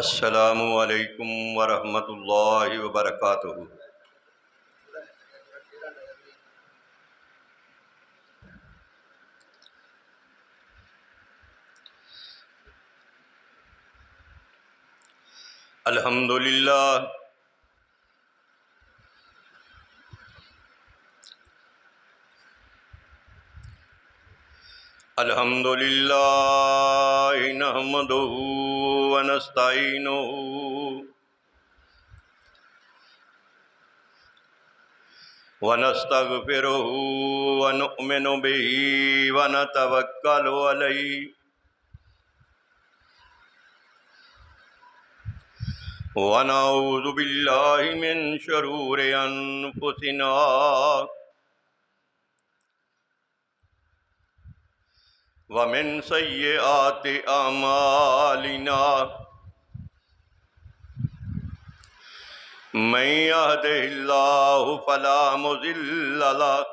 السلام علیکم ورحمۃ اللہ وبرکاتہ۔ الحمدللہ الحمدللہ نحمدہ ونستعینہ ونستغفرہ ونؤمن بہ ونتوکل علیہ ونعوذ باللہ من شرور انفسنا ومن سیئات اعمالنا من يهده الله فلا مضل له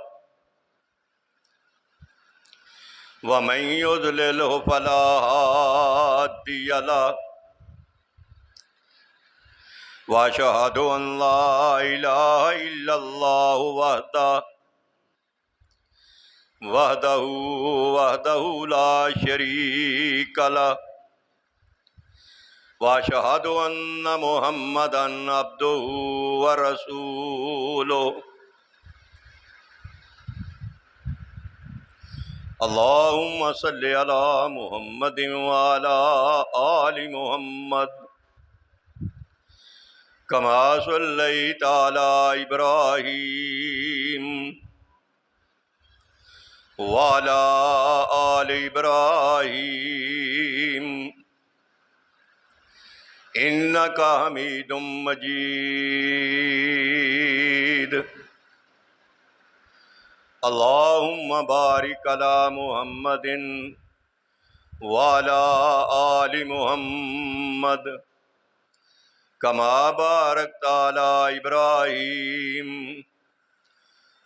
ومن يضلل فلا هادي له وأشهد أن لا إله إلا الله وحده لا شريك له وأشهد أن محمدًا عبده ورسوله اللهم صل على محمد وعلى آل محمد كما صليت على إبراهيم وعلى آل إبراهيم إنك حميد مجيد اللهم بارك على محمد وعلى آل محمد كما باركت على إبراهيم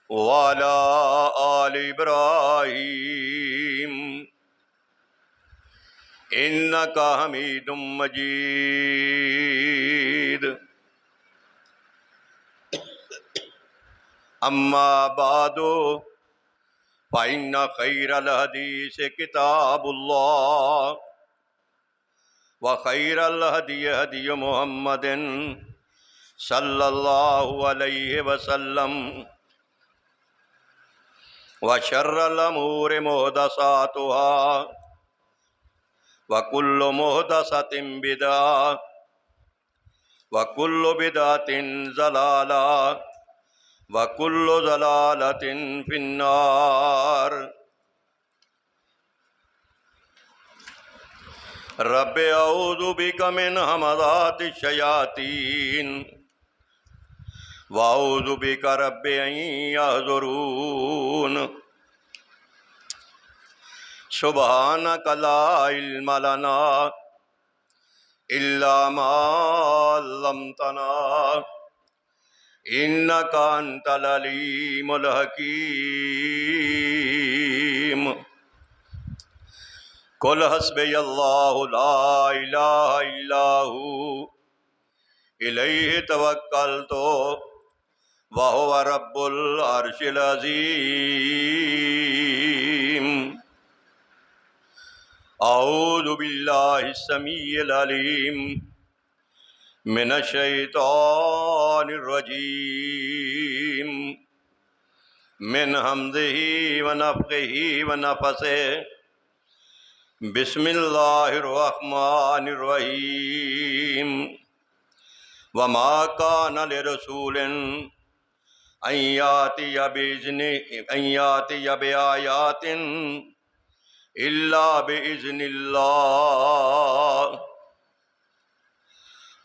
وعلى آل إبراهيم إنك حميد مجيد أما بعد فإن خير الحديث كتاب الله وخير الهدي هدي محمد صلى الله عليه وسلم وشر الأمور محدثاتها وكل محدثة بدعة وكل بدعة ضلالة وكل ضلالة في النار۔ رب اعوذ بک من همزات الشیاطین واعوذ بک رب ان یحضرون۔ سبحانک لا علم لنا الا ما علمتنا انک انت العلیم الحکیم۔ قل حسبی اللہ لا الہ الا ہو الیہ توکلت وہو رب العرش العظیم۔ اعوذ باللہ السمیع العلیم من الشیطان الرجیم من حمزہ ونفخہ ونفثہ۔ بسم اللہ الرحمن الرحیم۔ وما کان لرسول ان یاتی بآیات الا بإذن اللہ۔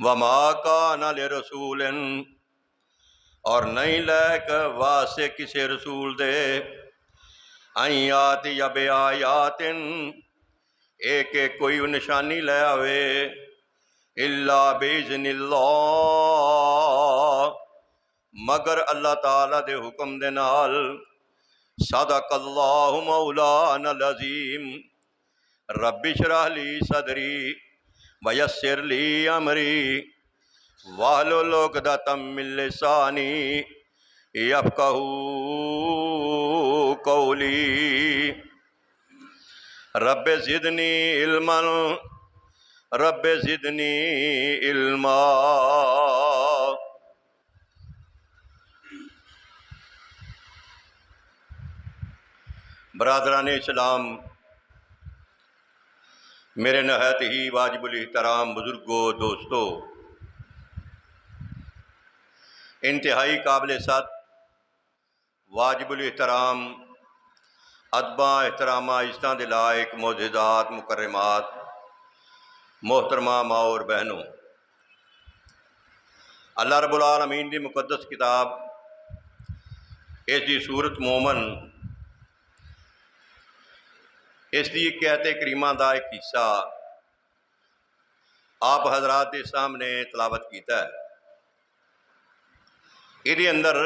وما کان لرسول اور نہیں لائق واسطے کسی رسول دے ان یاتی بآیات ایک کوئی نشانی لے آوے الا بإذن اللہ مگر اللہ تعالیٰ دے حکم دے نال۔ صدق اللہ مولانا العظیم۔ رب اشرح لی صدری ویسر لی امری واحلل عقدۃ من لسانی یفقہوا قولی رب زدنی علما رب زدنی علما۔ برادران اسلام، میرے نہایت ہی واجب الاحترام بزرگوں، دوستوں، انتہائی قابل صد واجب الاحترام ادبا احترامہ عزتاں دے لائق معززات مکرمات محترمہ ماں اور بہنوں، اللہ رب العالمین دی مقدس کتاب اس دی سورت مومن اس دی آیت کریمہ دا ایک حصہ آپ حضرات کے سامنے تلاوت کیتا ہے۔ یہ اندر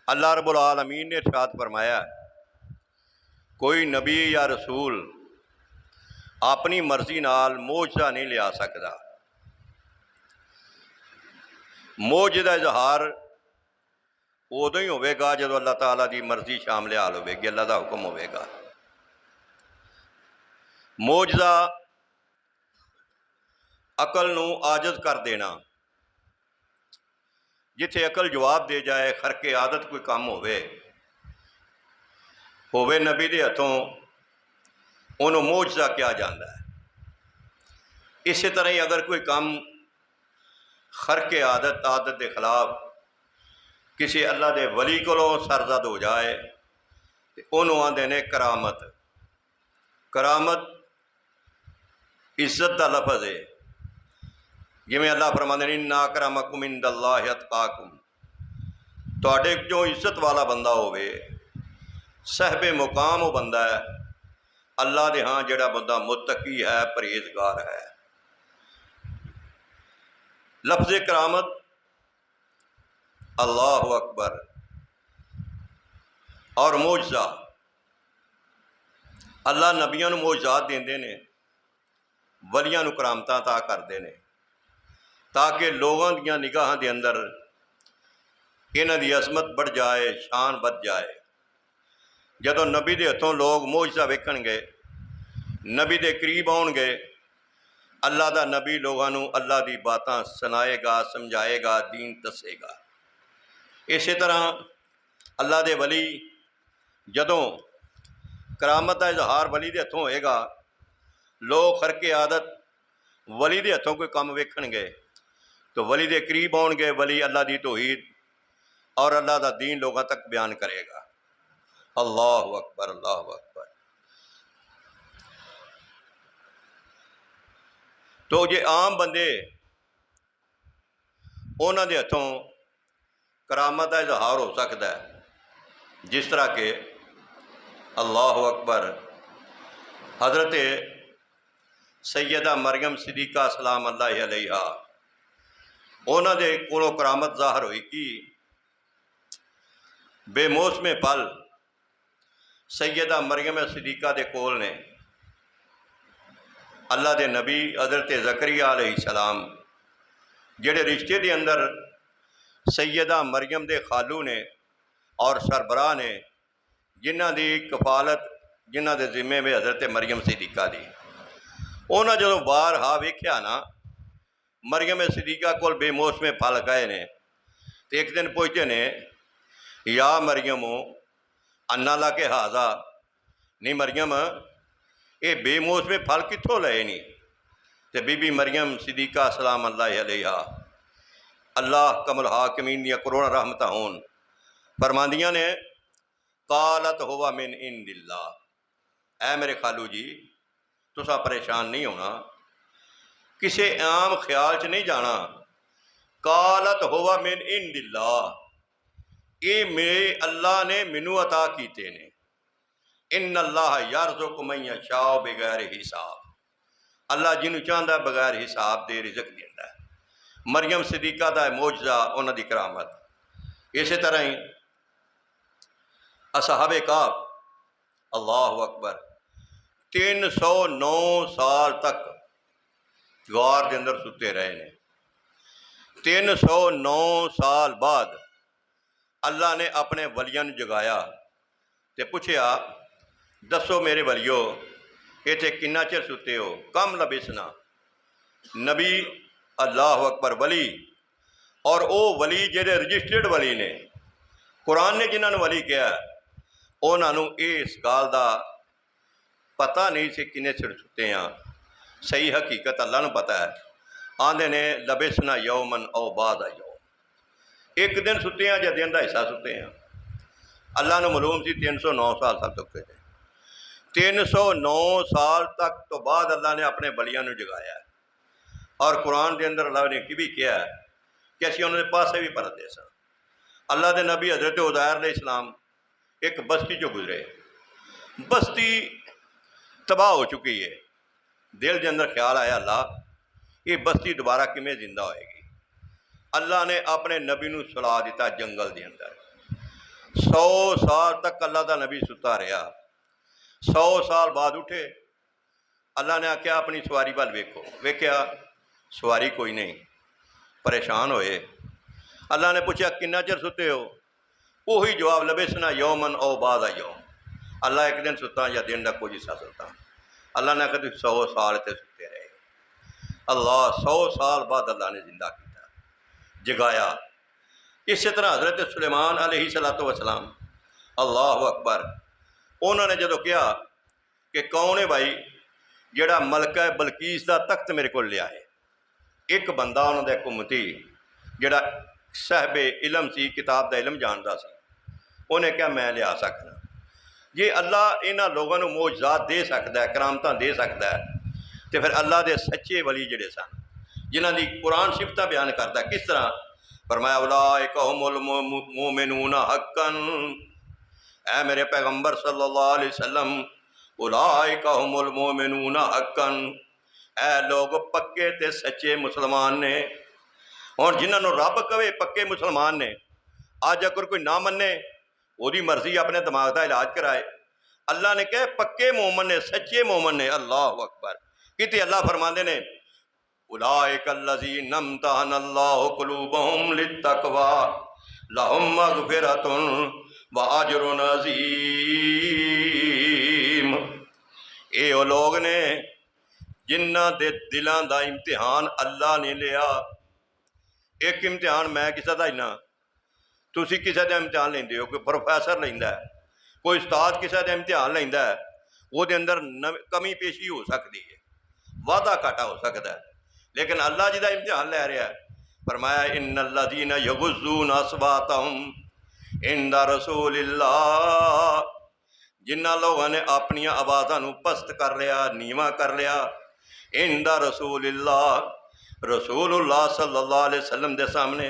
اللہ رب العالمین نے ارشاد فرمایا ہے کوئی نبی یا رسول اپنی مرضی نال معجزہ نہیں لیا سکتا۔ معجزے دا اظہار ادو ہی ہوئے گا جدو اللہ تعالیٰ دی مرضی شامل حال ہوئے گی، اللہ دا حکم ہوئے گا۔ معجزہ عقل نو عاجز کر دینا، جتھے عقل جواب دے جائے، خرق عادت کوئی کام ہوئے نبی دے ہتھوں انہوں معجزہ کیا جاندہ ہے۔ اسی طرح ہی اگر کوئی کام خرق عادت دے خلاف کسی اللہ دے ولی کو سرزد ہو جائے تو انہوں آندے نے کرامت۔ کرامت عزت دا لفظ ہے، جویں اللہ فرماندے نے اِنَّ أَكْرَمَكُمْ عِندَ اللَّهِ أَتْقَاكُمْ، تواڈے جو عزت والا بندہ ہوئے، صاحب مقام وہ بندہ ہے اللہ دے ہاں جڑا بندہ متقی ہے، پرہیزگار ہے۔ لفظ کرامت اللہ اکبر اور معجزہ، اللہ نبیاں نو معجزات دیندے نے، ولیاں نو کرامتاں عطا کردے نے تاکہ لوگاں دیاں نگاہاں دے اندر انہاں دی عظمت بڑھ جائے، شان بڑھ جائے۔ جدو نبی دے ہتھوں لوگ معجزہ ویکھن گے، نبی دے قریب آن گے، اللہ دا نبی لوگاں نو اللہ دی باتاں سنائے گا، سمجھائے گا، دین دسے گا۔ اسی طرح اللہ دے ولی جدوں کرامت دا اظہار ولی دے ہتھوں ہوئے گا، لوگ خرق عادت ولی دے ہتھوں کوئی کام ویکھن گے تو ولی دے قریب آن گے، ولی اللہ دی توحید اور اللہ دا دین لوگاں تک بیان کرے گا۔ اللہ اکبر، اللہ اکبر۔ تو یہ عام بندے انہاں دے ہتھوں کرامت کا اظہار ہو سکتا ہے، جس طرح کہ اللہ اکبر حضرت سیدہ مریم صدیقہ سلام اللہ علیہا انہاں دے کولوں کرامت ظاہر ہوئی کی بے موسم پل سیدہ مریم صدیقہ دے کول نے اللہ دے نبی حضرت زکریا علیہ السلام جڑے رشتے دے اندر سیدہ مریم دے خالو نے اور سربراہ نے، جنہ دی کفالت جنہ دے ذمے میں حضرت مریم صدیقہ دی، انہاں جدوں بارہا ویکھیا نا مریم صدیقہ کول بے موسم پھل گئے نے، تو ایک دن پوچھتے نے یا مریم انا لک ھذا، نہیں مریم یہ بے موسم پھل کتھوں لئے نہیں؟ تو بی بی مریم صدیقہ سلام اللہ علیہا اللہ کمل حاکمین دیا کروڑا رحمتہ ہون فرماندیاں نے قالت ہوا من عند اللہ، اے میرے خالو جی تسا پریشان نہیں ہونا، کسے عام خیال چ نہیں جانا، قالت ہوا من عند اللہ، یہ میرے اللہ نے منو عطا کیتے نے، ان اللہ یرزق من یشاء بغیر حساب، اللہ جنوں چاہندا بغیر حساب دے رزق دیندا ہے۔ مریم صدیقہ دا معجزہ انہاں دی کرامت۔ اسی طرح ہی اصحاب کہف اللہ اکبر 309 سال تک غار دے اندر ستے رہے نے۔ 309 سال بعد اللہ نے اپنے ولیاں نو جگایا تے پوچھیا دسو میرے ولیو ایتھے کنا چر ستے ہو؟ کم لبسنا۔ نبی، اللہ اکبر، ولی، اور او ولی جہے رجسٹرڈ ولی نے، قرآن نے جنہوں نے ولی کیا انہوں نے اس گال دا پتہ نہیں سی کنے چر ستے ہیں۔ صحیح حقیقت اللہ نے پتہ ہے۔ آندے نے لبسنا یومن او بعد یوم، ایک دن ستے ہیں یا دن دا حصہ ستے ہیں۔ اللہ نے معلوم سی 309 سال تک سکتے تھے۔ 309 سال تک تو بعد اللہ نے اپنے ولیاں نو جگایا ہے، اور قرآن دے اندر اللہ نے کی بھی کیا ہے کہ اسی انہوں نے پاسے بھی پڑھتے سن۔ اللہ دے نبی حضرت عزیر علیہ السلام ایک بستی جو گزرے، بستی تباہ ہو چکی ہے۔ دل کے اندر خیال آیا اللہ یہ بستی دوبارہ کمیں زندہ ہوئے گی۔ اللہ نے اپنے نبی نو سلا دیتا جنگل دے اندر۔ 100 سال تک اللہ دا نبی ستا رہا۔ 100 سال بعد اٹھے، اللہ نے آکھیا اپنی سواری وال ویکھو، ویکھیا سواری کوئی نہیں، پریشان ہوئے۔ اللہ نے پوچھا کنا چر ستے ہو؟ وہی جواب لبسنا یومن او بعد یوم، اللہ ایک دن ستا یا دن دا کوئی حصہ ستا۔ اللہ نے کہا 100 سال تے ستے رہے۔ اللہ 100 سال بعد اللہ نے زندہ کیتا، جگایا۔ اسی طرح حضرت سلیمان علیہ السلام، اللہ اکبر، انہوں نے جدو کیا کہ کون ہے بھائی جڑا ملکہ بلقیس دا تخت میرے کو لے آئے، ایک بندہ انہوں نے حکومتی جڑا صاحب علم سی، کتاب دا علم جاندا سی، انہیں کیا میں لیا سکنا؟ یہ اللہ انہاں لوگوں کو معجزات دے سکتا ہے، کرامتاں دے سکتا ہے، تو پھر اللہ دے سچے ولی جڑے سن جنہاں دی قرآن صفتاں بیان کرتا ہے، کس طرح فرمایا اولئک ھم المؤمنون حقا، اے میرے پیغمبر صلی اللہ علیہ وسلم، اولئک ھم المؤمنون حقا، اے لوگ پکے تے سچے مسلمان نے۔ اور جنہوں نے رب کہے پکے مسلمان نے، آج اگر کوئی نہ منے وہ دی مرضی اپنے دماغ دا علاج کرائے۔ اللہ نے کہے پکے مومن نے، سچے مومن نے، اللہ اکبر۔ کتے اللہ فرماندے نے اولئک الذین امتحن اللہ قلوبہم للتقوی لہم مغفرۃ واجر عظیم۔ اے وہ لوگ نے جنہ دے دلاں دا امتحان اللہ نے لیا۔ ایک امتحان میں کسے دا ہی نہ، تسی کسے دا امتحان لیندے ہو، کوئی پروفیسر لیندا ہے، کوئی استاد کسے دا امتحان لیندا ہے، وہ دے اندر کمی پیشی ہو سکتی ہے، وعدہ کاٹا ہو سکتا ہے، لیکن اللہ جی دا امتحان لے رہا ہے۔ فرمایا ان الذین یغضون اصواتہم عند رسول اللہ، جنہ لوگوں نے اپنی آوازاں نو پست کر لیا، نیواں کر لیا، عند رسول اللہ، رسول اللہ صلی اللہ علیہ وسلم دے سامنے،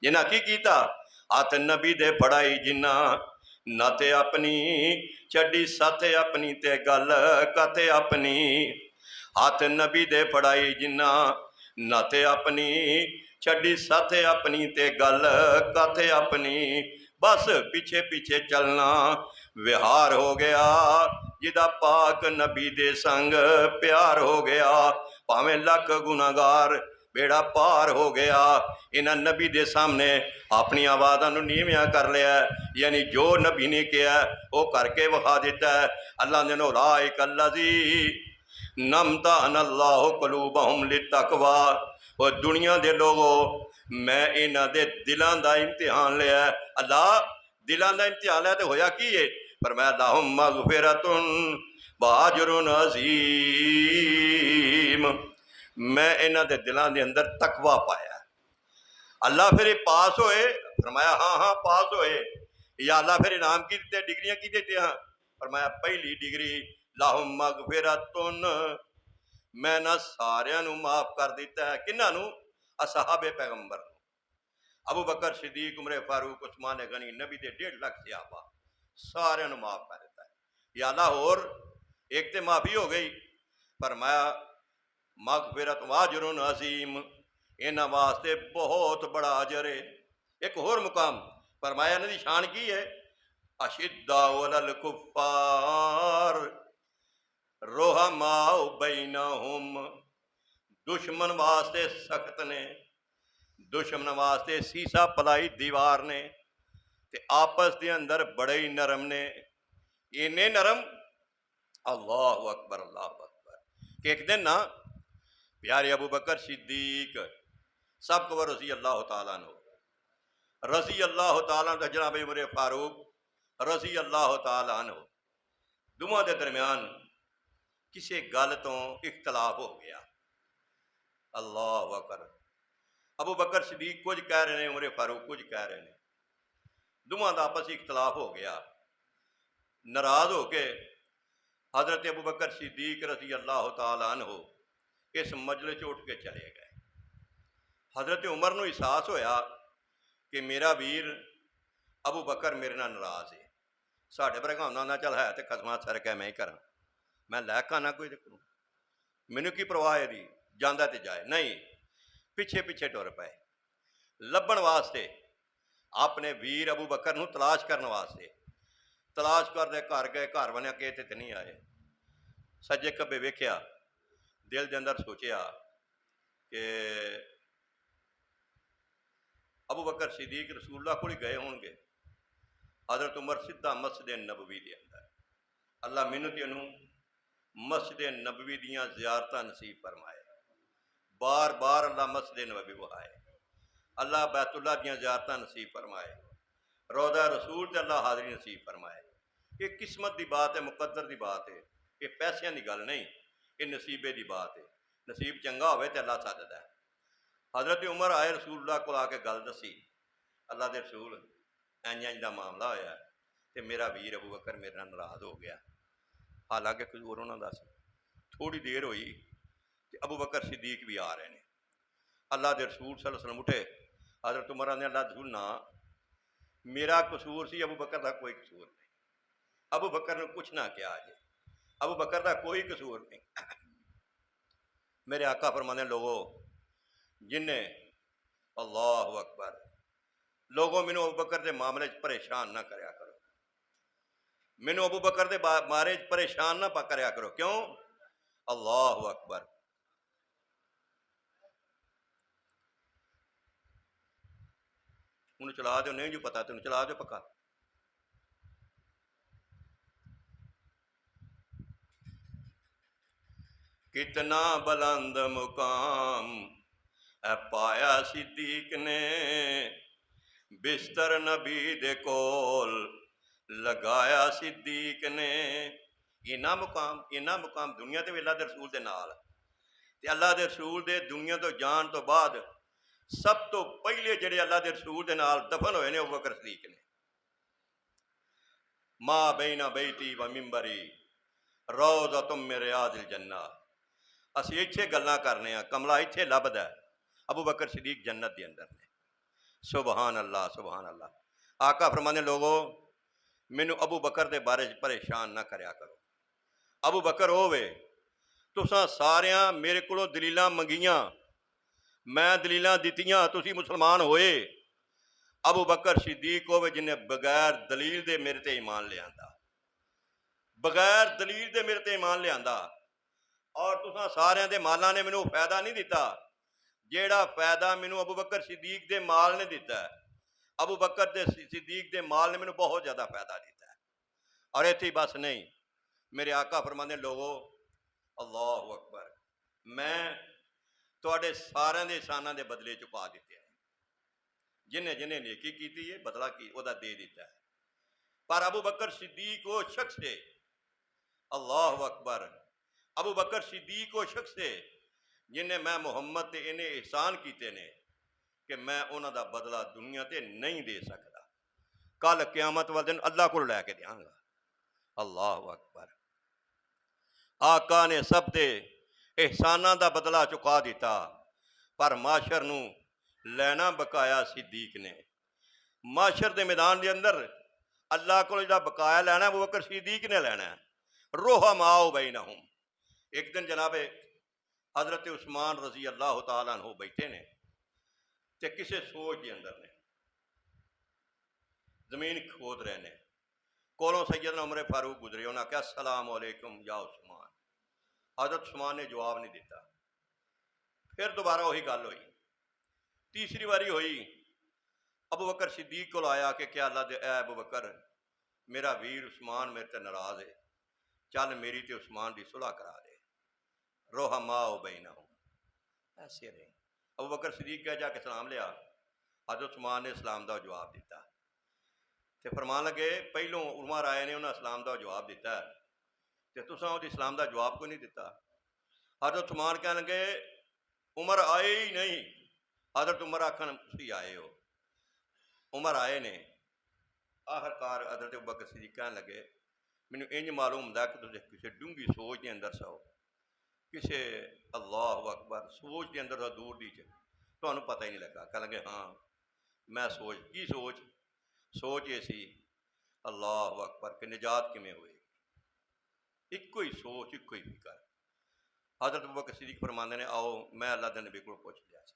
جنہ کی کیتا ہاتھ نبی دے پڑھائی، جنہ نہ تے اپنی چڈی ساتھے اپنی تے گل کتے اپنی، ہاتھ نبی دے پڑھائی جنہ نہ تے اپنی چڈی ساتھے اپنی تے گل کتے اپنی، بس پیچھے پیچھے چلنا وہار ہو گیا، جدا پاک نبی دے سنگ پیار ہو گیا، پاویں لکھ گناہگار بیڑا پار ہو گیا۔ انہاں نبی دے سامنے اپنی آوازاں نو نیویاں کر لیا ہے، یعنی جو نبی نے کیا ہے وہ کر کے وکھا دیتا ہے۔ اللہ نے اولئک الذین امتحن اللہ قلوبہم للتقوی، اور دنیا دے لوگوں میں انہاں دے دلاں دا امتحان لیا ہے۔ اللہ دلاں دا امتحان لیا تو ہویا کی ہے؟ فرمایا لہم مغفرۃ واجر عظیم، میں انہاں دے دلاں دے اندر تقوی پایا۔ اللہ پھر پاس ہوئے؟ فرمایا ہاں پاس ہوئے۔ یا اللہ پھر انعام کی دیتے، ڈگریاں کی دیتے ہیں؟ فرمایا پہلی ڈگری لہم مغفرۃ، میں نہ ساریاں نو معاف کر دیتا ہے۔ کنہاں نو؟ اصحاب پیغمبر، ابو بکر صدیق، عمر فاروق، عثمان غنی، نبی دے 1.5 لاکھ صحابہ، سارے نو معاف کر دیتا ہے۔ یا اللہ اور ایک تے معافی ہو گئی؟ فرمایا مغفرت واجر عظیم، انہاں واسطے بہت بڑا اجر ہے۔ ایک اور مقام فرمایا انہاں دی شان کی ہے؟ اشداء علی الکفار رحماء بینہم، دشمن واسطے سخت نے، دشمن واسطے سیسا پلائی دیوار نے، تے آپس دے اندر بڑے ہی نرم نے، اینے نرم، اللہ اکبر اللہ اکبر، کہ ایک دن نا پیارے ابو بکر صدیق سب کو رضی اللہ تعالیٰ عنہ، رضی اللہ تعالیٰ عنہ، جناب عمر فاروق رضی اللہ تعالیٰ عنہ، دونوں دے درمیان کسی گل تو اختلاف ہو گیا۔ اللہ اکبر، ابو بکر صدیق کچھ کہہ رہے ہیں، عمر فاروق کچھ کہہ رہے ہیں، دونوں دا آپس اختلاف ہو گیا۔ ناراض ہو کے حضرت ابو بکر صدیق رضی اللہ تعالیٰ عنہ اس مجلس سے اٹھ کے چلے گئے۔ حضرت عمر نو احساس ہویا کہ میرا ویر ابو بکر میرے نال ناراض ہے، ساڈے برگاؤں نہ چل ہے تے قسمہ سر کے میں ہی کراں، میں لے کے نہ کوئی کروں، مینوں کی پرواہ ہے دی، جاندا تے جائے نہیں، پیچھے پیچھے ٹر پئے لبن واسطے اپنے ویر ابو بکر نو تلاش کرنے واسطے، تلاش کرتے گھر گئے، گھر بنیا کہ تے نہیں آئے، سجے کبے ویکھیا، دل دے اندر سوچیا کہ ابو بکر صدیق رسول اللہ کو گئے ہون گے۔ حضرت عمر سیدھا مسجد نبوی دے اندر، اللہ مینوں تے انہوں مسجد نبوی دیاں زیارتاں نصیب فرمائے، بار بار اللہ مسجد نبوی وہائے، اللہ بیت اللہ دیاں زیارتاں نصیب فرمائے، روضہ رسول تے اللہ حاضری نصیب فرمائے۔ یہ قسمت دی بات ہے، مقدر دی بات ہے، یہ پیسیاں دی گل نہیں، یہ نصیبے دی بات ہے، نصیب چنگا ہوئے تے اللہ ساددا ہے۔ حضرت عمر آئے رسول اللہ کو آ کے گل دسی، اللہ دے رسول انج انج دا معاملہ ہویا ہے تے میرا ویر ابو بکر میرے نال ناراض ہو گیا، حالانکہ کچھ اور انہاں دس۔ تھوڑی دیر ہوئی تے ابو بکر صدیق بھی آ رہے ہیں، اللہ دے رسول صلی اللہ علیہ وسلم اٹھے، حضرت عمر نے اللہ دے رسول نہ میرا قصور سی، ابو بکر دا کوئی قصور نہیں، ابو بکر نے کچھ نہ کیا جی، ابو بکر دا کوئی قصور نہیں۔ میرے آقا فرمانے لوگوں جن نے اللہ اکبر، لوگوں مینوں ابو بکر دے معاملے پریشان نہ کریا کرو، مینوں ابو بکر دے بارے پریشان نہ کریا کرو، کیوں؟ اللہ اکبر۔ انہوں چلا دو، نہیں جو پتا تینوں چلا دو پکا۔ کتنا بلند مقام اے پایا صدیق نے، بستر نبی دے کول لگایا صدیق نے۔ اینا مقام دنیا تے اللہ دے رسول دے نال، تے اللہ دے رسول دے دنیا تو جان تو بعد سب تو پہلے جڑے اللہ دے رسول دے نال دفن ہوئے نے ابو بکر صدیق نے۔ ما بین بیتی و منبری روضۃ من ریاض الجنہ، اسی اتھے گلاں کرنے ہیں، کملہ اتھے لبدا ہے، ابو بکر صدیق جنت دے اندر نے۔ سبحان اللہ سبحان اللہ۔ آقا فرمانے لوگوں مینوں ابو بکر دے بارے پریشان نہ کریا کرو، ابو بکر ہووے تساں ساریاں میرے کولوں دلیلاں منگیاں، میں دلیلاں دتیاں، تسی مسلمان ہوئے، ابو بکر صدیق ہووے جنہیں بغیر دلیل دے میرے تے ایمان لے آندا، بغیر دلیل دے میرے تے ایمان لے آندا، اور تساں ساریاں دے مالاں نے مینوں فائدہ نہیں دیتا جیڑا فائدہ مینوں ابو بکر صدیق دے مال نے دیتا ہے۔ ابو بکر دے صدیق دے مال نے مینوں بہت زیادہ فائدہ دیتا ہے۔ اور ایتھے بس نہیں، میرے آقا فرماندے لوگو اللہ اکبر، میں تواڈے ساریاں دے احساناں دے بدلے چکا دیتے ہیں، جنہیں جنہیں نیکی کیتی ہے بدلہ کی وہ دے دیتا ہے۔ پر ابو بکر صدیق وہ شخص ہے، اللہ اکبر، ابو بکر صدیق وہ شخص ہے جنہیں میں محمد تے انہیں احسان کیتے نے کہ میں انہاں دا بدلہ دنیا تے نہیں دے سکتا، کل قیامت والے دن اللہ کو لے کے دیاں گا۔ اللہ اکبر۔ آقا نے سب دے احساناں دا بدلہ چکا دیتا، پر معاشر نو لینا بقایا صدیق نے۔ معاشر دے میدان دے اندر اللہ کو جڑا بقایا لینا ہے وہ بکر صدیق نے لینا ہے۔ رحماء بینہم، ایک دن جناب حضرت عثمان رضی اللہ تعالیٰ عنہ بیٹھے نے تے کسے سوچ دے اندر نے، زمین کھود رہے نے، کولوں سیدنا عمر فاروق گزرے، انہوں نے کہا السلام علیکم یا عثمان، حضرت عثمان نے جواب نہیں دیتا، پھر دوبارہ وہی گل ہوئی، تیسری باری ہوئی، ابو بکر صدیق کو آیا کہ کیا اللہ دے، اے ابو بکر میرا ویر عثمان میرے تے ناراض ہے، چل میری تے عثمان دی صلح کرا دے، رحماء بینہم، ایسے رہے۔ ابو بکر صدیق گئے، جا کے سلام لیا، حضرت عثمان نے اسلام دا جواب دیتا تے فرمان لگے پہلوں عمر آئے نے انہاں اسلام دا جواب دیتا ہے تے تساں وہ اسلام دا جواب کوئی نہیں دیتا۔ حضرت عثمان کہنے لگے عمر آئے ہی نہیں، حضرت عمر آکھن تسی آئے ہو، عمر آئے نے۔ آخر کار حضرت ابوبکر صدیق کہنے لگے مینوں انج معلوم ہوندا کہ تسی کسی ڈونگی سوچ دے اندر سو، کسی اللہ اکبر سوچ دے اندر دور دی تمہیں پتہ ہی نہیں لگا۔ کہنے لگے ہاں میں سوچ کی سوچ یہ سی اللہ اکبر کہ نجات کمیں ہوئے گی، ایک ہی سوچ ایک ہی فکر۔ حضرت ابوبکر صدیق فرماندے نے آؤ میں اللہ دے نبی کو پوچھ لیا سی،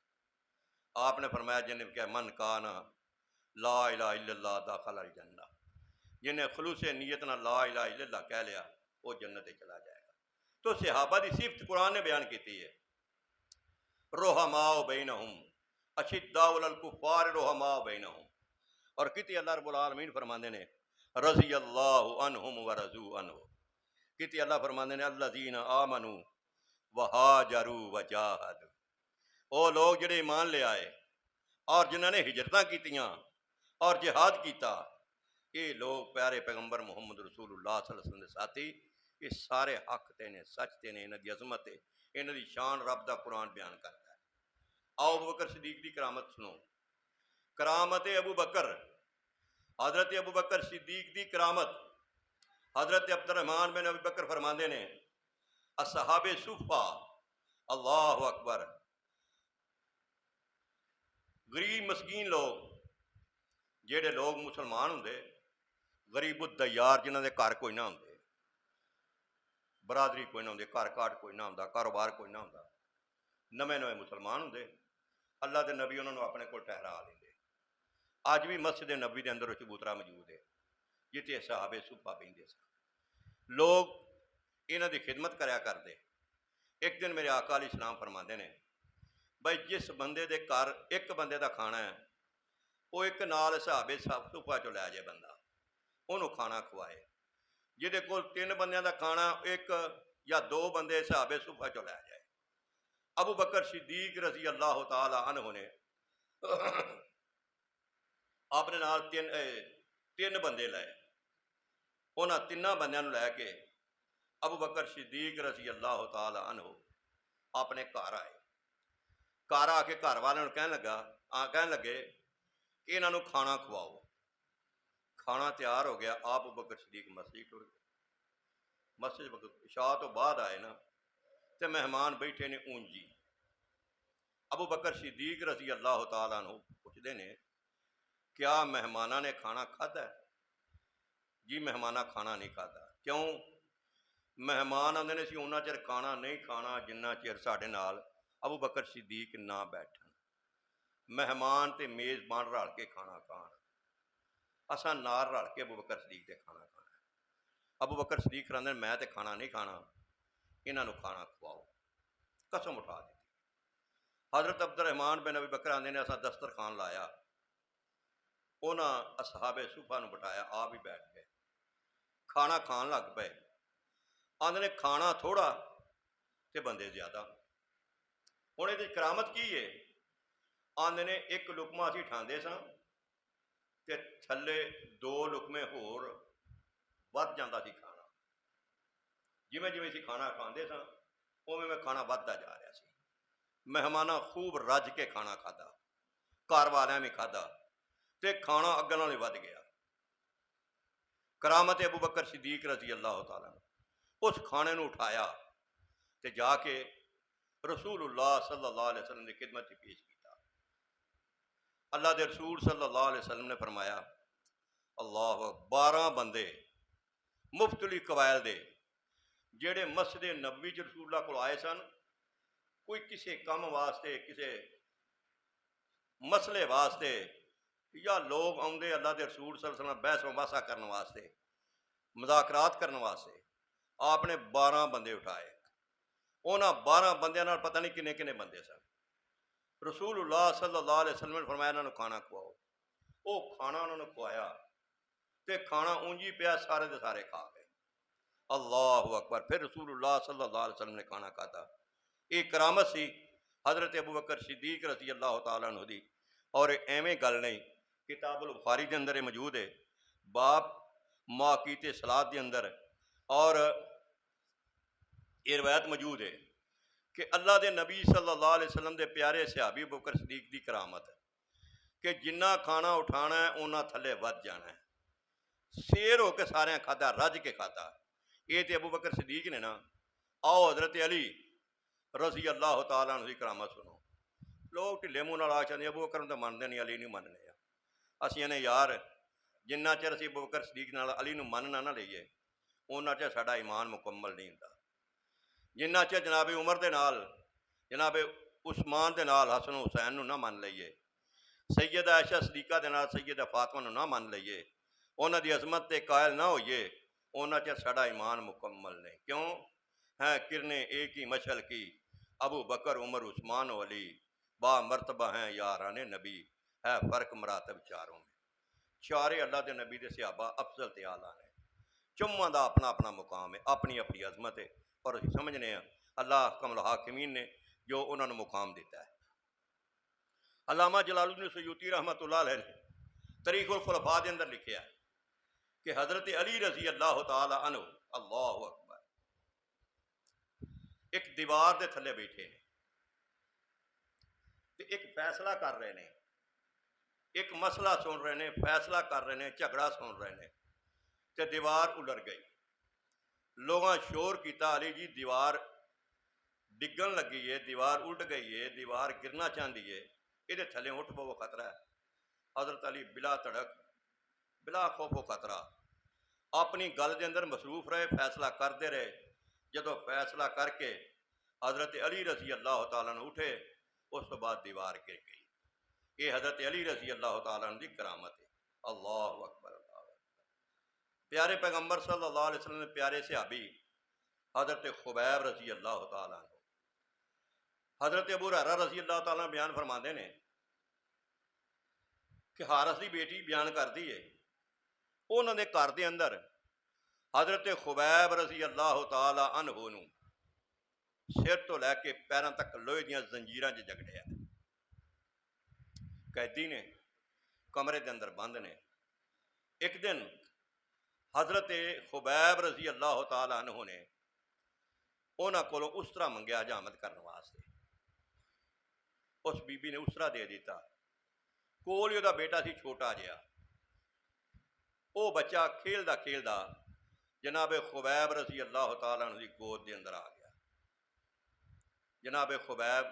آپ نے فرمایا جن نے کہا من کانا لا الہ الا اللہ داخل الجنہ، جنہیں خلوص نیت نہ لا الہ الا اللہ کہہ لیا وہ جنت چلا جائے گا۔ تو صحابہ دی صفت قرآن نے بیان کیتی ہے، رحماء بینہم اشداء علی الکفار رحماء بینہم، اور کتی اللہ رب العالمین فرماندے نے رضی اللہ عنہم ورضوا عنہ، کتی اللہ فرماندے نے الذین آمنوا وہاجروا وجاہدوا، وہ لوگ جڑے ایمان لے آئے اور جنہوں نے ہجرتاں کیتیاں اور جہاد کیتا، یہ لوگ پیارے پیغمبر محمد رسول اللہ صلی اللہ علیہ وسلم دے ساتھی، یہ سارے حق تے نے، سچ تے نے، انہاں دی عظمت ہے، انہاں دی شان رب دا قرآن بیان کرتا ہے۔ آؤ ابو بکر صدیق دی کرامت سنو، کرامت ابو بکر، حضرت ابو بکر صدیق دی کرامت۔ حضرت عبد الرحمن بن ابی بکر فرماندے نے اصحاب صفہ، اللہ اکبر، غریب مسکین لوگ، جہے لوگ مسلمان ہوں غریب الدیار، جنہوں دے گھر کوئی نہ ہوں، برادری کوئی نہ ہوں، گھر کاٹ کوئی نہ ہوں، کاروبار کوئی نہ ہوں، نویں مسلمان ہوں، اللہ دے نبی انہوں نے اپنے کو ٹھہرا لیں۔ اج بھی مسجد نبی دے اندر چبوترا موجود ہے جتنے صحابہ صفہ بیندے سن، لوگ انہاں دی خدمت کریا کرتے۔ ایک دن میرے آقا علیہ السلام فرماندے نے بھائی جس بندے دے گھر ایک بندے دا کھانا ہے وہ ایک نال صحابہ صفہ چو لے جائے، بندہ انہوں کھانا کھوائے، جہدے کول 3 بندیاں دا کھانا ایک یا 2 بندے صحابہ صفہ چو لے جائے۔ ابو بکر صدیق رضی اللہ تعالی عنہ نے اپنے نال 3 بندے لائے، انہاں 3 بندیاں نوں لے کے ابو بکر صدیق رضی اللہ تعالی عنہ اپنے گھر آئے۔ گھر آ کے گھر والوں نے کہنے لگے کہ انہاں نوں کھانا کھواؤ۔ کھانا تیار ہو گیا، آپ ابو بکر صدیق مسجد ٹر گئے۔ مسجد عشاء تو بعد آئے نا تے مہمان بیٹھے نے اونجی، ابو بکر صدیق رضی اللہ تعالیٰ عنہ پوچھتے نے کیا مہمانہ نے کھانا کھاتا ہے؟ جی مہمانہ کھانا نہیں کھاتا۔ کیوں؟ مہمان آندے نے سی انہاں چر کھانا نہیں کھانا جنہ چر ساڈے نال ابو بکر صدیق نہ بیٹھن، مہمان تے میزبان رل کے کھانا کھان، اساں نال رل کے ابو بکر صدیق تے کھانا کھانا۔ ابو بکر صدیق فرماندے میں تے کھانا نہیں کھانا، انہاں نوں کھانا کھواؤ، قسم اٹھا دی۔ حضرت عبد الرحمن بن ابی بکر آندے نے اساں دسترخوان لایا، انہاں اصحاب صفہ نوں بٹھایا، آپ ہی بیٹھ گئے، کھانا کھان لگ پئے۔ آندے نے کھانا تھوڑا تے بندے زیادہ۔ ہن یہ کرامت کی ہے؟ آندے نے ایک لقمہ اسی ٹھاندے ساں تے تھلے 2 لقمے ہور ود جاندہ سی کھانا، جویں جویں اسی کھانا کھاندے ساں اوویں میں کھانا ودتا جا رہا سی۔ مہمانہ خوب رج کے کھانا کھادا، گھر والیاں بھی کھادا تے کھانا اگے نال ود گیا۔ کرامت ابو بکر صدیق رضی اللہ تعالیٰ اس کھانے نو اٹھایا تے جا کے رسول اللہ صلی اللہ علیہ وسلم کی خدمت پیش کیتا۔ اللہ دے رسول صلی اللہ علیہ وسلم نے فرمایا اللہ 12 بندے مختلف قبائل دے جڑے مسجد نبوی چ رسول اللہ کو آئے سن، کوئی کسی کام واسطے، کسی مسئلے واسطے، یا لوگ آندے اللہ دے رسول صلی اللہ علیہ وسلم بحث مباحثہ کرنے واسطے، مذاکرات کرنے واسطے، آپ نے 12 بندے اٹھائے۔ انہاں 12 بندیاں نال پتہ نہیں کنے کنے بندے سن، رسول اللہ صلی اللہ علیہ وسلم نے فرمایا انہوں نے کھانا کھواؤ، وہ کھانا انہوں نے کھوایا تے کھانا اونجی پیا، سارے دے سارے کھا گئے۔ اللہ اکبر۔ پھر رسول اللہ صلی اللہ علیہ وسلم نے کھانا کھاتا۔ ایک کرامت سی حضرت ابو بکر صدیق رضی اللہ تعالیٰ عنہ دی، اور ایویں گل نہیں، کتاب البخاری دے اندر موجود ہے، باب مواقیت صلاۃ دے اندر، اور یہ روایت موجود ہے کہ اللہ دے نبی صلی اللہ علیہ وسلم دے پیارے صحابی ابو بکر صدیق دی کرامت ہے کہ جنہ کھانا اٹھانا ہے انہاں تھلے ود جانا ہے، سیر ہو کے سارے کھادا، رج کے کھادا۔ یہ تے ابو بکر صدیق نے نا۔ آؤ حضرت علی رضی اللہ تعالیٰ عنہ دی کرامت سنو۔ لوگ ٹھلے منہ نال آ چاہتے ابو بکر تو منتے نہیں، علی نہیں مننے۔ اسی نے یار جنہ چر اسی ابو بکر صدیق نال علی نو مننا نہ لئیے اُنہ چر ساڈا ایمان مکمل نہیں ہوندا۔ جنہ چر جناب عمر دے نال، جناب عثمان دے نال حسن و حسین نو نہ من لئیے، سیدہ عائشہ صدیقہ دے نال سیدہ فاطمہ نو نہ من لئیے، انہاں دی عظمت تے قائل نہ ہوئیے، انہاں چر ساڈا ایمان مکمل نہیں۔ کیوں؟ ہیں کرنے ایک ہی مشعل کی، ابو بکر عمر عثمان و علی، با مرتبہ ہیں یاران نبی، ہے فرق مراتب چاروں میں۔ چارے اللہ دے نبی دے صحابہ افضل تے اعلیٰ نے، چواں دا اپنا اپنا مقام ہے، اپنی اپنی عظمت ہے، اور اسی سمجھنے ہیں اللہ احکم الحاکمین نے جو انہوں نے مقام دیتا ہے۔ علامہ جلال الدین سیوطی رحمۃ اللہ علیہ نے تاریخ الخلفاء دے اندر لکھیا ہے کہ حضرت علی رضی اللہ تعالی عنہ، اللہ اکبر، ایک دیوار دے تھلے بیٹھے ہیں تے ایک فیصلہ کر رہے ہیں، ایک مسئلہ سن رہے ہیں، فیصلہ کر رہے ہیں، جھگڑا سن رہے ہیں، تے دیوار الٹ گئی۔ لوگاں شور کیتا، علی جی دیوار ڈگن لگی ہے، دیوار الٹ گئی ہے، دیوار گرنا چاہتی ہے، یہ تھلے اٹھ پو خطرہ ہے۔ حضرت علی بلا تڑک، بلا خوف و خطرہ اپنی گل دے اندر مصروف رہے، فیصلہ کرتے رہے۔ جدو فیصلہ کر کے حضرت علی رضی اللہ تعالیٰ نے اٹھے، اس تو بعد دیوار گر گئی۔ یہ حضرت علی رضی اللہ تعالیٰ عنہ کی کرامت ہے۔ اللہ اکبر، اللہ اکبر۔ پیارے پیغمبر صلی اللہ علیہ وسلم نے پیارے صحابی حضرت خبیب رضی اللہ تعالیٰ عنہ، حضرت ابو ہریرہ رضی اللہ تعالیٰ عنہ بیان فرماتے ہیں کہ حارث دی بیٹی بیان کرتی ہے، انہوں نے گھر دے اندر حضرت خبیب رضی اللہ تعالی عنہ نو سر تو لے کے پیروں تک لوہے دیاں زنجیراں چ جکڑیا، قیدی نے، کمرے دے اندر بند نے۔ ایک دن حضرت خبیب رضی اللہ تعالی عنہ نے انہاں کولوں اسرا منگیا حجامت کرنے واسطے۔ اس بی بی نے اسرا دے دیتا، کول ہی دا بیٹا سی چھوٹا جہا، وہ بچہ کھیلدا کھیلدا جناب خبیب رضی اللہ تعالیٰ عنہ دی گود دے اندر آ گیا۔ جناب خبیب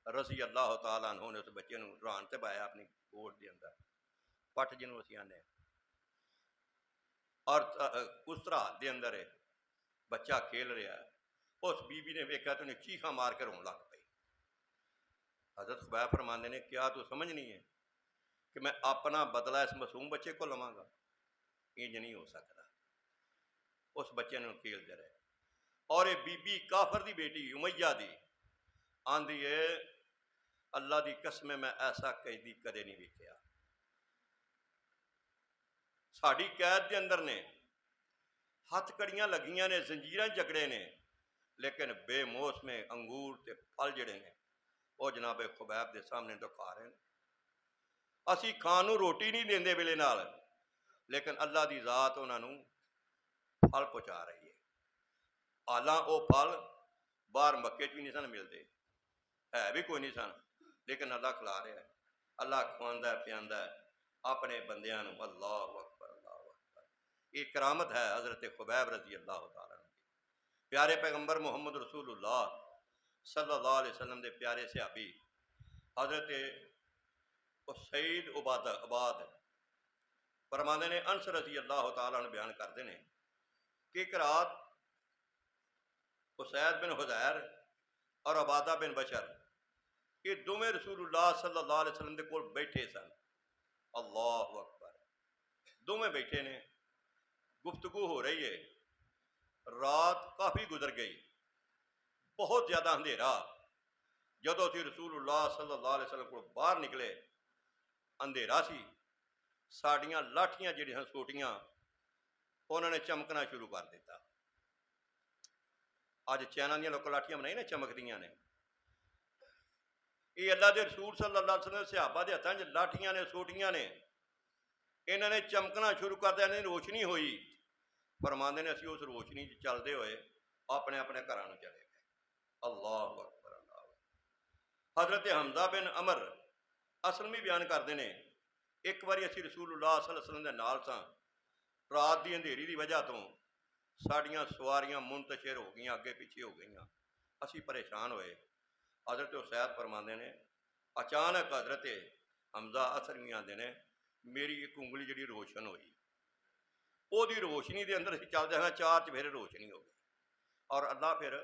رضی اللہ تعالیٰ عنہ نے اس بچے نو ران تے پایا اپنی گود دے اندر، پٹ جنوں اسی آنے، اور اس طرح دے اندر ہے، بچہ کھیل رہا ہے۔ اس بی بی نے ویکھا تو انہیں چیخاں مار کے رون لگ پئی۔ حضرت خبیب فرماندے نے کیا تو سمجھ نہیں ہے کہ میں اپنا بدلہ اس معصوم بچے کو لواں گا؟ انج نہیں ہو سکتا۔ اس بچے نے کھیلتے رہے، اور یہ بی بی کافر دی بیٹی امیہ دی آندھی ہے اللہ دی قسم میں ایسا قیدی کدے نہیں ویکھیا۔ ساڈی قید دے اندر نے ہتھ کڑیاں لگیاں نے، زنجیراں جکڑے نے، لیکن بے موسم انگور تے پھل جڑے نے وہ جناب خبیب دے سامنے تو کھا رہے ہیں۔ اسی کھان نو روٹی نہیں دیندے ویلے نال، لیکن اللہ دی ذات انہاں نو پھل پہنچا رہی ہے۔ حالاں وہ پھل باہر مکے چ بھی نہیں سن ملتے، ہے بھی کوئی نہیں سن، لیکن اللہ کھلا رہا ہے، اللہ کھواندا ہے پیاندا ہے اپنے بندیاں نو۔ اللہ اکبر، اللہ اکبر۔ یہ کرامت ہے حضرت خبیب رضی اللہ تعالیٰ عنہ۔ پیارے پیغمبر محمد رسول اللہ صلی اللہ علیہ وسلم دے پیارے صحابی حضرت سعید عباد فرماندے نے، انس رضی اللہ تعالیٰ عنہ بیان کرتے ہیں کہ ایک رات اسید بن حضیر اور عبادہ بن بشر یہ دونوں رسول اللہ صلی اللہ علیہ وسلم دے کول بیٹھے سن۔ اللہ اکبر، دونوں بیٹھے نے، گفتگو ہو رہی ہے۔ رات کافی گزر گئی، بہت زیادہ اندھیرا، جدوں اسی رسول اللہ صلی اللہ علیہ وسلم کو باہر نکلے اندھیرا سی، ساڈیاں لاٹھیاں جہاں سوٹیاں انہوں نے چمکنا شروع کر دیتا۔ اج چائنا دیا لوگ لاٹھیاں بنائی نا چمکدیاں نے، یہ اللہ کے رسول صلی اللہ علیہ وسلم صحابہ کے ہاتھوں لاٹھیاں نے سوٹیاں نے، انہوں نے چمکنا شروع کر دیا، انہیں روشنی ہوئی۔ فرماندے نے اسی اس روشنی چلتے ہوئے اپنے اپنے گھروں چلے گئے۔ اللہ اکبر اللہ اکبر۔ حضرت حمزہ بن عمر اسلمی بیان کرتے ہیں، ایک باری اسی رسول اللہ صلی اللہ علیہ وسلم کے نال ساں، رات کی اندھیری کی وجہ تو ساڑیاں سواریاں منتشر ہو گئیں، اگے پیچھے ہو گئیں، اسی پریشان ہوئے۔ حضرت حسین فرماندے نے اچانک حضرت حمزہ اسلمی آتے ہیں، میری ایک انگلی جڑی روشن ہوئی، وہ روشنی دے اندر اسی چلتے ہیں، چار چفیرے روشنی ہو گئی، اور اللہ پھر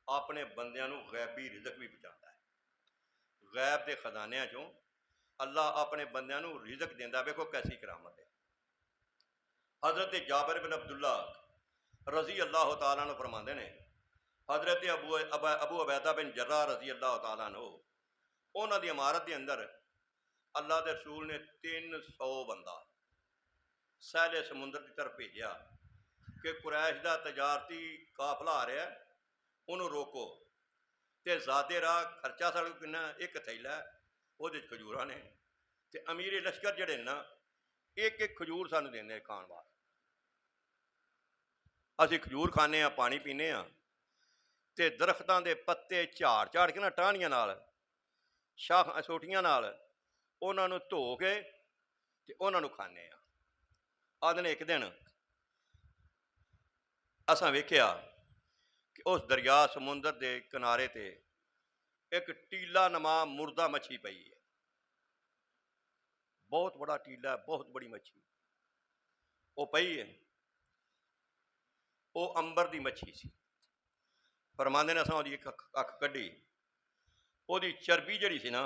اپنے بندیاں نو غیبی رزق بھی پہنچاتا ہے۔ غیب کے خزانیاں چوں اللہ اپنے بندیاں نو رزق دیندا، ویکھو کیسی کرامت ہے۔ حضرت جابر بن عبداللہ رضی اللہ تعالیٰ عنہ فرماندے نے، حضرت ابو عبیدہ بن جراح رضی اللہ تعالیٰ عنہ انہاں دی عمارت کے اندر اللہ دے رسول نے 300 بندہ سیل سمندر کی طرف بھیجا کہ قریش دا تجارتی قافلہ آ رہا ہے، انہوں روکو، تے زیادہ راہ خرچہ ساڑھے کنا ایک تھیلا ہے، وہ کھجوراں نے، تے امیر لشکر جڑے نا ایک ایک کھجور سانو دینے کھان واسطے۔ اسی کھجور کھانے ہاں، پانی پینے ہاں، تے درختاں دے پتے جھاڑ جھاڑ کے نا ٹاہنیاں نال شاخ سوٹیاں نال انہاں نو دھو کے تے انہاں نو کھانے ہاں۔ آدھے ایک دن اساں ویکھیا کہ اس دریا سمندر دے کنارے تے ایک ٹیلا نما مردہ مچھی پئی ہے، بہت بڑا ٹیلا ہے، بہت بڑی مچھی وہ پئی ہے، وہ امبر دی مچھی سی۔ فرماندے نے اساں وہ ایک اکھ کڈی، وہ چربی جڑی سی نا،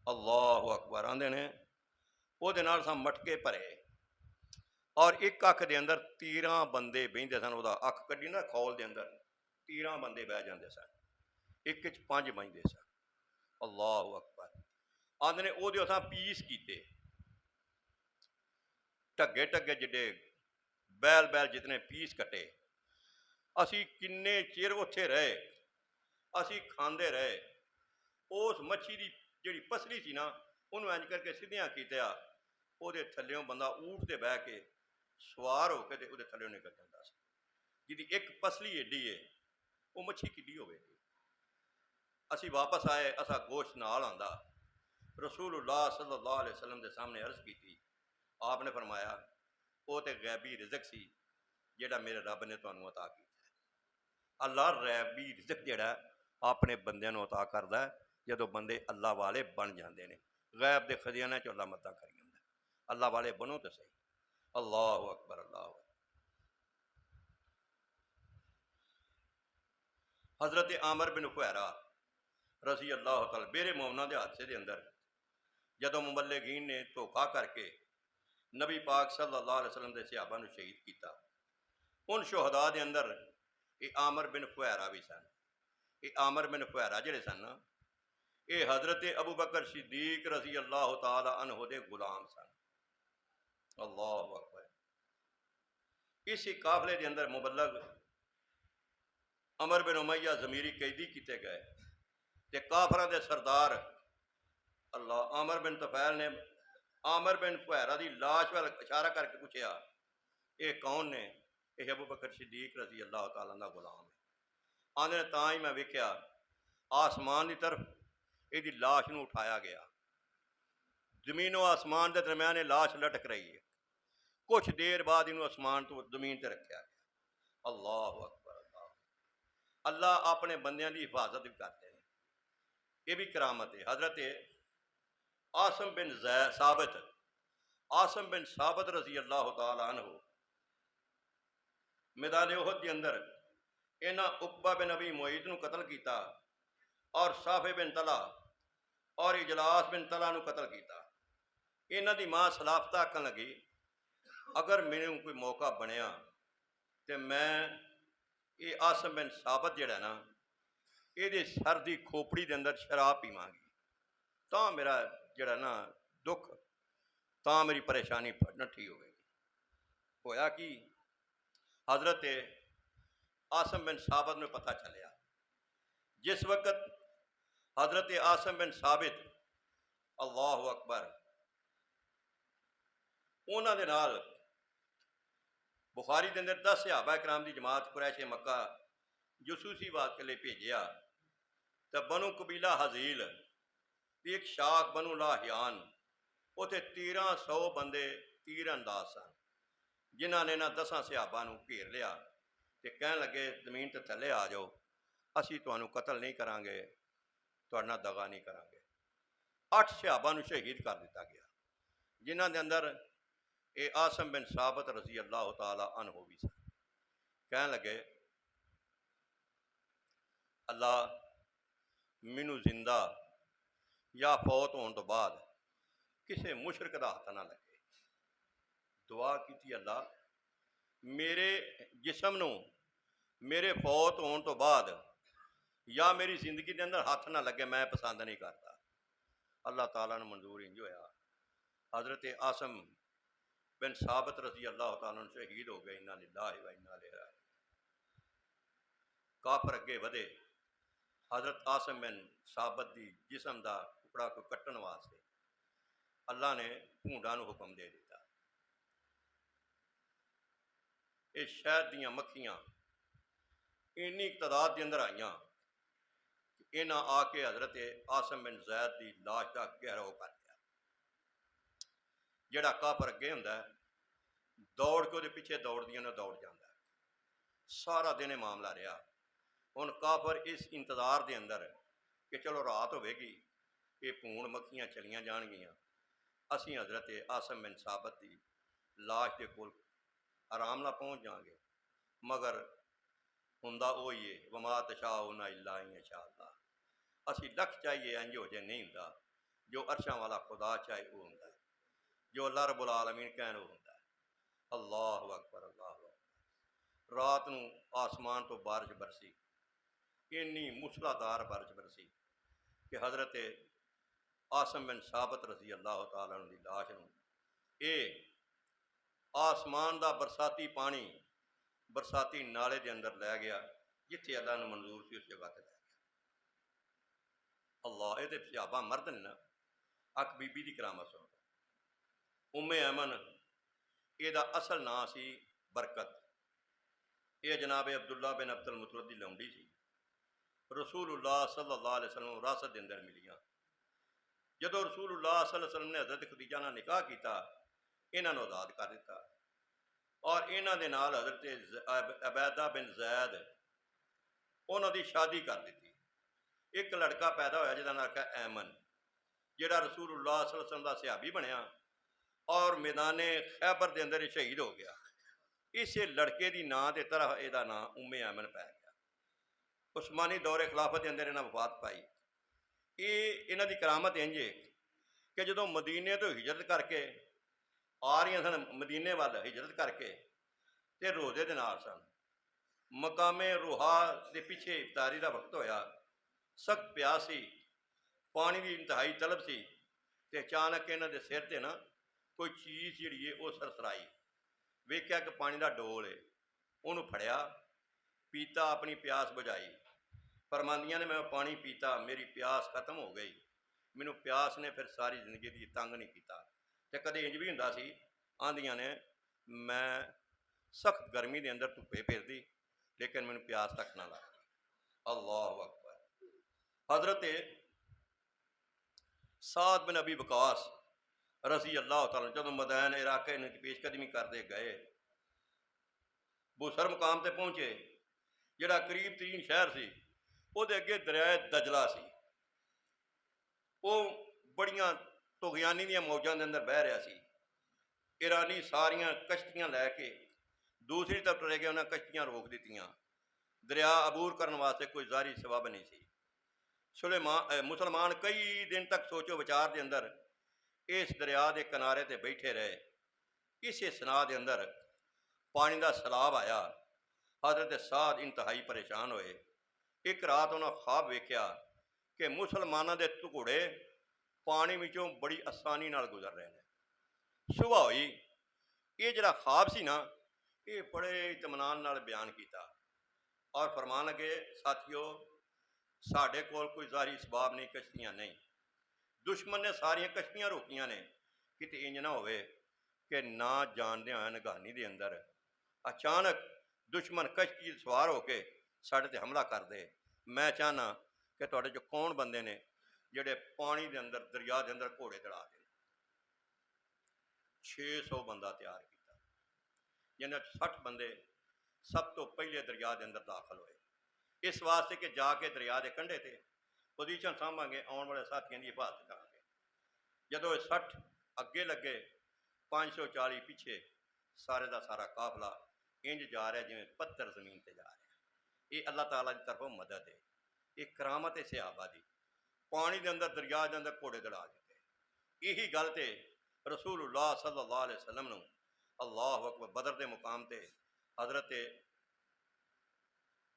اللہ اکبر، آندے نے وہ مٹکے بھرے، اور ایک اکھ دے اندر 13 بندے بہندے سن، وہ اکھ کڈی نا کھول دے اندر 13 بندے بہ جاندے سن، ایک 5 بہندے سن۔ اللہ اکبر، آندے نے وہ پیس کیتے، ٹگے ٹگے جڈے بیل بیل جتنے پیس کٹے، اسی کنے چیر اتھے رہے، اسی کھاندے رہے۔ اس مچھی دی جڑی پسلی سی نا، انہوں انج کر کے سیدھیاں کیتیا، وہ تھلیوں بندہ اونٹ تے بہ کے سوار ہو کے تے وہ تھلیوں نکل جاتا سی، جی ایک پسلی ایڈی ہے، وہ مچھی کڈی ہوئے گی۔ اسی واپس آئے، اسا گوشت نال آندا، رسول اللہ صلی اللہ علیہ وسلم دے سامنے عرض کی تھی، آپ نے فرمایا وہ تے غیبی رزق سی جیڑا میرے رب نے تانوں عطا کیتا ہے۔ اللہ غیبی رزق جیڑا اپنے بندیاں نوں عطا کردا ہے جدوں بندے اللہ والے بن جاندے نے، غیب دے خزانے چ اللہ مدد کری جاندا ہے۔ اللہ والے بنو تے صحیح۔ اللہ اکبر اللہ اکبر۔ حضرت عامر بن فہیرہ رضی اللہ تعالی میرے مومنہ دے حادثے دے اندر جدوں مبلغین نے دھوکا کر کے نبی پاک صلی اللہ علیہ وسلم دے صحابہ نو شہید کیتا، ان شہداء دے اندر یہ عامر بن فہیرہ بھی سن۔ یہ عامر بن فہیرہ جڑے سن نا، یہ حضرت ابو بکر صدیق رضی اللہ تعالی عنہ دے غلام سن۔ اللہ اکبر۔ اسی قافلے دے اندر مبلغ عمر بن امیہ ضمیری قیدی کیتے گئے، تے کافراں دے سردار اللہ عامر بن طفیل نے عامر بن فہیرہ دی لاش وال اشارہ کر کے پوچھیا، یہ کون نے؟ یہ ابو بکر صدیق رضی اللہ تعالیٰ عنہ غلام ہے۔ آندے نے تاں ہی میں ویکھیا آسمان دی طرف یہ لاش نو اٹھایا گیا، زمین و آسمان دے درمیان یہ لاش لٹک رہی ہے، کچھ دیر بعد انہوں آسمان تو زمین تے رکھیا گیا۔ اللہ اکبر اللہ۔ اللہ اپنے بندیاں دی حفاظت بھی کرتے ہیں، یہ بھی کرامت ہے۔ حضرت عاصم بن ثابت رضی اللہ تعالی عنہ میدان احد کے اندر انہاں عقبہ بن ابی معیط نو قتل کیتا، اور صافی بن طلحہ اور اجلاس بن طلحہ نو قتل کیتا۔ انہاں دی ماں سلافتہ آکھن لگی، اگر میرے کوئی موقع بنیا تو میں یہ عاصم بن ثابت جڑا ہے نا، یہ سر کی کھوپڑی کے اندر شراب پیواں گی تو میرا جڑا نا دکھ تو میری پریشانی نٹھی ہوئے گی۔ ہویا کہ حضرت عاصم بن ثابت میں پتہ چلیا، جس وقت حضرت عاصم بن ثابت اللہ اکبر انہوں دے نال بخاری کے اندر 10 صحابہ کرام دی جماعت قریش مکہ جسوسی بات کے لیے بھیجیا تو بنو قبیلہ حزیل دی ایک شاخ بنو لاہیان اتنے 1300 بندے تیر انداز سن جنہوں نے انہاں 10 صحابہ نو گھیر لیا کہ کہن لگے زمین تے تھلے آ جاؤ، اسی تمہیں قتل نہیں کریں گے، تمہارے دغا نہیں کریں گے۔ 8 صحابہ نو شہید کر دیتا گیا جنہاں دے اندر اے عاصم بن ثابت رضی اللہ تعالی عنہ بھی سن۔ کہن لگے اللہ مینو زندہ یا فوت ہونے تو بعد کسے مشرک دا ہاتھ نہ لگے۔ دعا کی اللہ میرے جسم نو میرے فوت ہونے تو بعد یا میری زندگی کے اندر ہاتھ نہ لگے، میں پسند نہیں کرتا۔ اللہ تعالیٰ نے منظور انج ہویا، حضرت عاصم بن ثابت رضی اللہ تعالیٰ عنہ شہید ہو گئے۔ انا للہ و انا الیہ راجعون۔ کافر اگے ودے، حضرت عاصم بن ثابت دی جسم دا ٹکڑا کو کٹن واسطے اللہ نے بھونڈا نو حکم دے دیتا۔ یہ شہد دیاں مکھیاں اینی تعداد کے اندر آئیاں کہ انہاں آ کے حضرت عاصم بن زید دی لاش کا گہراؤ کر دیا۔ جڑا کافر اگے ہوندا ہے دوڑ کے وہ پیچھے دوڑ دیاں نہ دوڑ جاتا ہے۔ سارا دن معاملہ رہا۔ ہن کافر اس انتظار دے اندر کہ چلو رات ہوئے گی، یہ پھون مکھیاں چلیاں جان گیاں، اسی حضرت عاصم بن ثابت دی لاش کے کول آرام نہ پہنچ جائیں گے، مگر ہوندا وہی ہے وما تشاؤون الا ان یشاء اللہ۔ اسی لکھ چاہیے انج ہو جائے نہیں ہوندا، جو عرشاں والا خدا چاہے وہ ہوندا ہے، جو اللہ رب العالمین کہن وہ ہوندا ہے۔ اللہ اکبر اللہ اکبر۔ رات نو آسمان تو بارش برسی، اینی موسلادھار بارش برسی کہ حضرت عاصم بن ثابت رضی اللہ تعالیٰ عنہ دی لاش نو اے آسمان دا برساتی پانی برساتی نالے دے اندر لے گیا، جتھے اللہ نے منظور سی اس جگہ تے لے گیا۔ اللہ، اے تے صحابہ مرد نے نا۔ اک بی بی دی کرامت سن، ام ایمن اے دا اصل نام سی برکت، اے جناب عبداللہ بن عبد المطلب دی لونڈی سی۔ رسول اللہ صلی اللہ علیہ وسلم وراثت دے اندر ملیاں۔ جدو رسول اللہ صلی اللہ علیہ وسلم نے حضرت خدیجہ نال نکاح کیتا، انہاں نو آزاد کر دیتا اور انہاں دے نال حضرت عبیدہ بن زید انہاں دی شادی کر دیتی۔ ایک لڑکا پیدا ہویا جہاں نام ہے ایمن، جہاں رسول اللہ صلی اللہ علیہ وسلم دا صحابی بنیا اور میدان خیبر دے اندر شہید ہو گیا۔ اسے لڑکے دی نام دے طرح یہ نام ام ایمن پی گیا۔ عثمانی دور خلافت دے اندر انہاں وفات پائی۔ یہ انہاں دی کرامت انج ہے کہ جدوں مدینے تو ہجرت کر کے آ رہی سن، مدینے وال ہجرت کر کے تے روزے دے نال سن، مقام روحا دے پیچھے افطاری دا وقت ہویا، سخت پیاس سی، پانی دی انتہائی طلب سی، تے اچانک انہاں دے سر تے نا کوئی چیز جڑی ہے وہ سرسرائی، ویکھیا کہ پانی دا ڈول ہے، انہوں پھڑیا، پیتا، اپنی پیاس بجھائی۔ فرماندیاں نے میں پانی پیتا، میری پیاس ختم ہو گئی، مینوں پیاس نے پھر ساری زندگی دی تنگ نہیں کیتا۔ تے کدے انج بھی ہوندا سی، آندیاں نے میں سخت گرمی دے اندر دھوپے پھردی لیکن مینوں پیاس تک نہ لگی۔ اللہ اکبر۔ حضرت سعد بن ابی وقاص رضی اللہ تعالیٰ جدوں مدائن عراق کی پیش قدمی کرتے گئے، بوسر مقام تے پہنچے جڑا قریب ترین شہر سی، وہ دے اگے دریائے دجلہ سی، وہ بڑیاں طغیانی دیاں موجاں دے اندر بہہ رہا سی۔ ایرانی ساریاں کشتیاں لے کے دوسری طرف ٹرے گئے، انہاں کشتیاں روک دیتیاں، دریا عبور کرنے واسطے کوئی ظاہری سبب نہیں سی۔ مسلمان کئی دن تک سوچو بچار دے اندر اس دریا دے کنارے تے بیٹھے رہے۔ اس اسنا دے اندر پانی دا سیلاب آیا، حضرت سعد انتہائی پریشان ہوئے، ایک رات انہاں خواب ویکھیا کہ مسلمانوں دے ٹکڑے پانی وچوں بڑی آسانی نال گزر رہے ہیں۔ صبح ہوئی، یہ جڑا خواب سی نا، یہ بڑے اطمینان نال بیان کیتا اور فرمان لگے ساتھیو ساڈے کول کوئی ظاہری اسباب نہیں، کشتیاں نہیں، دشمن نے ساری کشتیاں روکیاں نے، کتے انج نہ ہوئے کہ نہ جاندے ہوئے نگہانی دے اندر اچانک دشمن کشتی سوار ہو کے ساڈے تے حملہ کر دے۔ میں چاہنا کہ تواڈے جو کون بندے نے جڑے پانی دے اندر دریا دے اندر گھوڑے دڑا دے۔ 600 بندہ تیار کیتا، جنہیں 60 بندے سب تو پہلے دریا دے اندر داخل ہوئے، اس واسطے کہ جا کے دریا دے کنڈے تے پوزیشن سامبھاں گے، آن والے ساتھیاں دی حفاظت کریں گے۔ جدو 60 اگے لگے 540 پیچھے، سارے دا سارا قافلہ انج جا رہا ہے جویں پتھر زمین تے جا رہا ہے۔ یہ اللہ تعالیٰ کی طرفوں مدد ہے، یہ کرامت ہے صحابہ دی۔ پانی دے اندر دریا دے اندر گھوڑے دڑا دیتے، یہی گل تے رسول اللہ صلی اللہ علیہ وسلم نو اللہ اکبر بدر دے مقام تے حضرت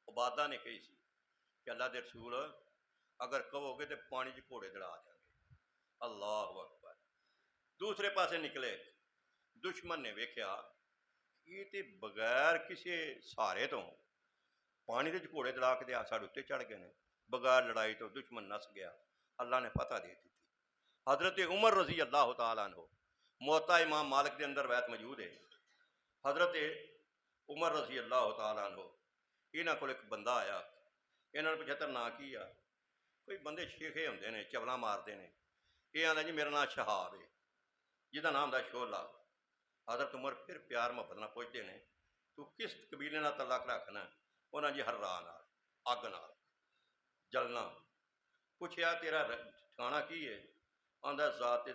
عبادہ نے کہی سی کہ اللہ دے رسول اگر کہو گے تو پانی چ گھوڑے دڑا دیں گے۔ اللہ اکبر۔ دوسرے پاسے نکلے، دشمن نے ویکھیا یہ تے بغیر کسی سہارے تو پانی دے گھوڑے دڑا کے ساڈے اتنے چڑھ گئے نے، بغیر لڑائی تو دشمن نس گیا۔ اللہ نے فتح دے دی تھی۔ حضرت عمر رضی اللہ تعالیٰ عنہ، موطا امام مالک کے اندر روایت موجود ہے، حضرت عمر رضی اللہ تعالیٰ عنہ یہاں کو ایک بندہ آیا، یہاں نے پچھتر نا کی آ، کوئی بندے شیخے ہوندے نے چبلا مارتے ہیں، یہ آتا جی میرا نام شہاب ہے، جہاں نام ہے شولا۔ حضرت عمر پھر پیار محبت نہ پوچھتے ہیں تو کس قبیلے نال تعلق رکھنا؟ انہاں جی ہر راہ نال، اگ نال جلنا۔ پوچھیا تیرا ٹھکانا کی ہے؟ آندا ذات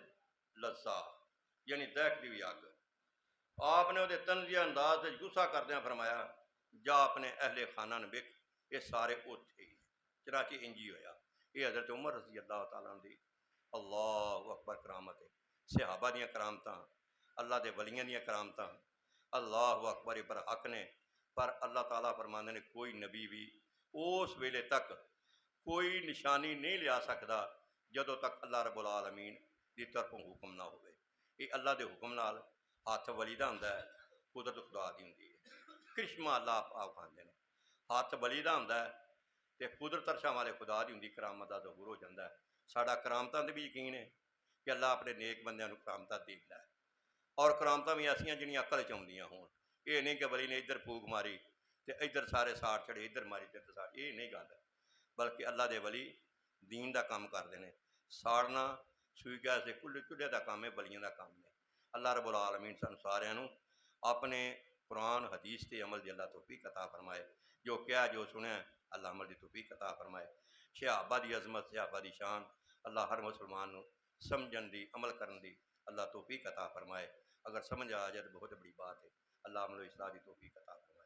لذا، یعنی دہکتی ہوئی اگ۔ آپ نے وہ طنزیہ انداز سے غصہ کردیا فرمایا جا اپنے اہل خانہ نے ویکھ، یہ سارے اوتھے ہی، چنانچہ انجی ہویا۔ یہ حضرت عمر رضی اللہ تعالیٰ عنہ دی اللہ اکبر کرامت ہے۔ صحابہ دیاں کرامتاں، اللہ دے ولیاں دیاں کرامتاں، اللہ اکبر پر حق نے، پر اللہ تعالیٰ فرماندے نے کوئی نبی بھی اس ویلے تک کوئی نشانی نہیں لیا سکتا جدوں تک اللہ رب العالمین دی طرفوں حکم نہ ہوئے۔ یہ اللہ دے حکم نال ہاتھ ولی دا ہوندا ہے، قدرت خدا دی ہوندی ہے، کرشمہ اللہ آپ آندے نے۔ ہاتھ ولی دا ہوندا ہے تے قدرت عرشاں والے خدا دی ہوندی، کرامت دا ظہور ہو جاندا ہے۔ ساڈا کرامتاں تے بھی یقین ہے کہ اللہ اپنے نیک بندیاں نوں کرامتاں دیندا ہے، اور کرامتاں بھی ایسیاں جنہاں عقل چ آؤندیاں ہون۔ یہ نہیں کہ ولی نے ادھر پھوک ماری تے ادھر سارے ساڑ چڑھے، ادھر ماری ادھر ساڑ، یہ نہیں گل ہے، بلکہ اللہ دے ولی دین دا کام کردے نے۔ ساڑنا سوئی گیس دے چولھے دا کام ہے، ولیاں دا کام ہے۔ اللہ رب العالمین سانوں ساریاں نوں اپنے قرآن حدیث تے عمل دی اللہ توفیق عطا فرمائے، جو کیا جو سنیا اللہ عمل دی توفیق عطا فرمائے۔ صحابہ دی عظمت، صحابہ دی شان اللہ ہر مسلمان نوں سمجھن دی، عمل کرن دی اللہ توفیق عطا فرمائے۔ اگر سمجھ آ جائے تو بہت بڑی بات ہے۔ اللہ عمل و اصلاح دی توفیق عطا فرمائے۔